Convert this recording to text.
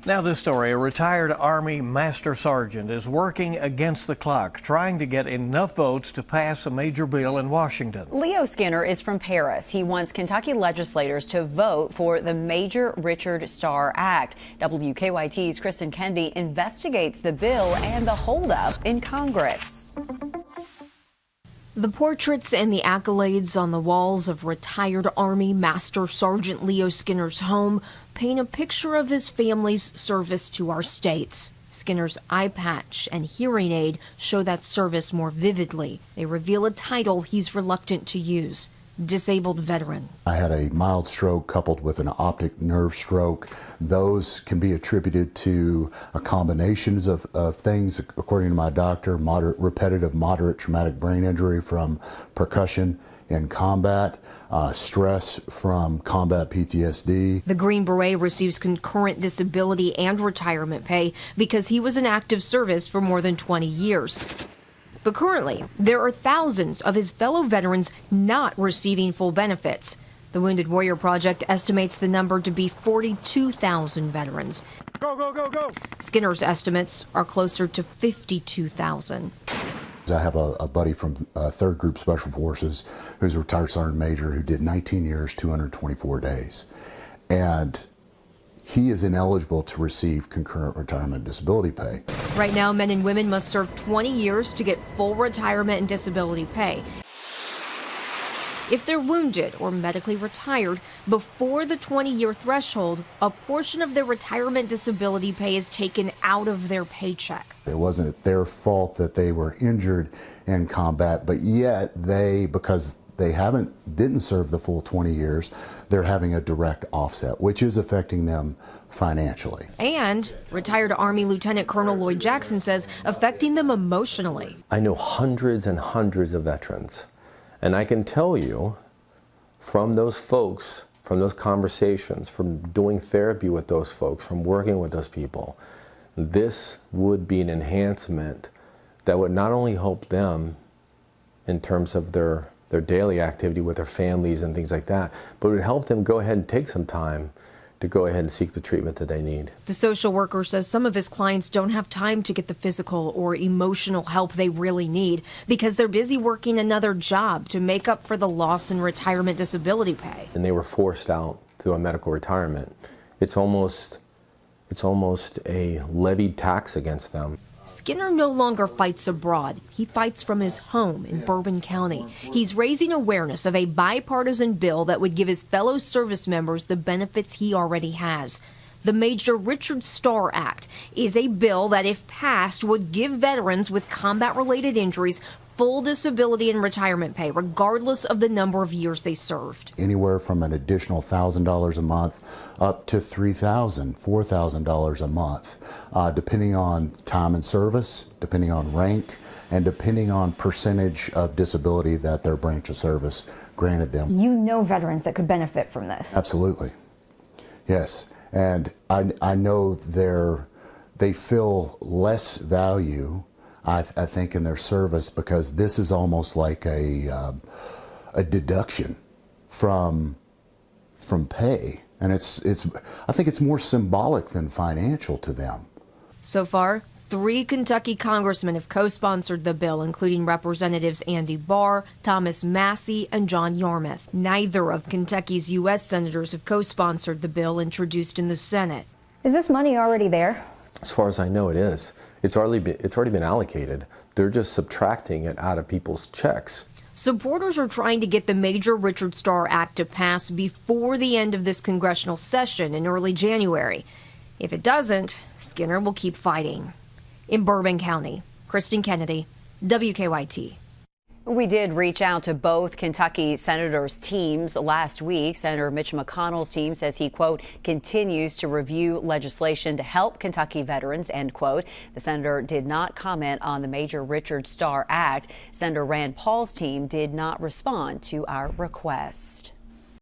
Now this story, a retired Army Master Sergeant is working against the clock, trying to get enough votes to pass a major bill in Washington. Leo Skinner is from Paris. He wants Kentucky legislators to vote for the Major Richard Starr Act. WKYT's Kristen Kennedy investigates the bill and the holdup in Congress. The portraits and the accolades on the walls of retired Army Master Sergeant Leo Skinner's home paint a picture of his family's service to our states. Skinner's eye patch and hearing aid show that service more vividly. They reveal a title he's reluctant to use: disabled veteran. I had a mild stroke coupled with an optic nerve stroke. Those can be attributed to a combination of things, according to my doctor: repetitive moderate traumatic brain injury from percussion in combat, stress from combat PTSD. The Green Beret receives concurrent disability and retirement pay because he was in active service for more than 20 years. But currently, there are thousands of his fellow veterans not receiving full benefits. The Wounded Warrior Project estimates the number to be 42,000 veterans. Go, go, go, go! Skinner's estimates are closer to 52,000. I have a buddy from 3rd Group Special Forces who's a retired Sergeant Major who did 19 years, 224 days. And he is ineligible to receive concurrent retirement disability pay. Right now, men and women must serve 20 years to get full retirement and disability pay. If they're wounded or medically retired before the 20-year threshold, a portion of their retirement disability pay is taken out of their paycheck. It wasn't their fault that they were injured in combat, but yet because they didn't serve the full 20 years, they're having a direct offset, which is affecting them financially. And retired Army Lieutenant Colonel Lloyd Jackson says affecting them emotionally. I know hundreds and hundreds of veterans, and I can tell you from those folks, from those conversations, from doing therapy with those folks, from working with those people, this would be an enhancement that would not only help them in terms of their daily activity with their families and things like that, but it would help them go ahead and take some time to go ahead and seek the treatment that they need. The social worker says some of his clients don't have time to get the physical or emotional help they really need because they're busy working another job to make up for the loss in retirement disability pay. And they were forced out through a medical retirement. It's almost a levied tax against them. Skinner no longer fights abroad. He fights from his home in Bourbon County. He's raising awareness of a bipartisan bill that would give his fellow service members the benefits he already has. The Major Richard Starr Act is a bill that, if passed, would give veterans with combat-related injuries full disability and retirement pay, regardless of the number of years they served. Anywhere from an additional $1,000 a month up to $3,000, $4,000 a month, depending on time and service, depending on rank, and depending on percentage of disability that their branch of service granted them. You know veterans that could benefit from this. Absolutely. Yes. And I know they feel less value, I think, in their service, because this is almost like a deduction from pay, and I think it's more symbolic than financial to them. So far, 3 Kentucky congressmen have co-sponsored the bill, including Representatives Andy Barr, Thomas Massey, and John Yarmouth. Neither of Kentucky's U.S. senators have co-sponsored the bill introduced in the Senate. Is this money already there? As far as I know, it is. It's already been allocated. They're just subtracting it out of people's checks. Supporters are trying to get the Major Richard Starr Act to pass before the end of this congressional session in early January. If it doesn't, Skinner will keep fighting. In Bourbon County, Kristen Kennedy, WKYT. We did reach out to both Kentucky senators' teams last week. Senator Mitch McConnell's team says he, quote, continues to review legislation to help Kentucky veterans, end quote. The senator did not comment on the Major Richard Starr Act. Senator Rand Paul's team did not respond to our request.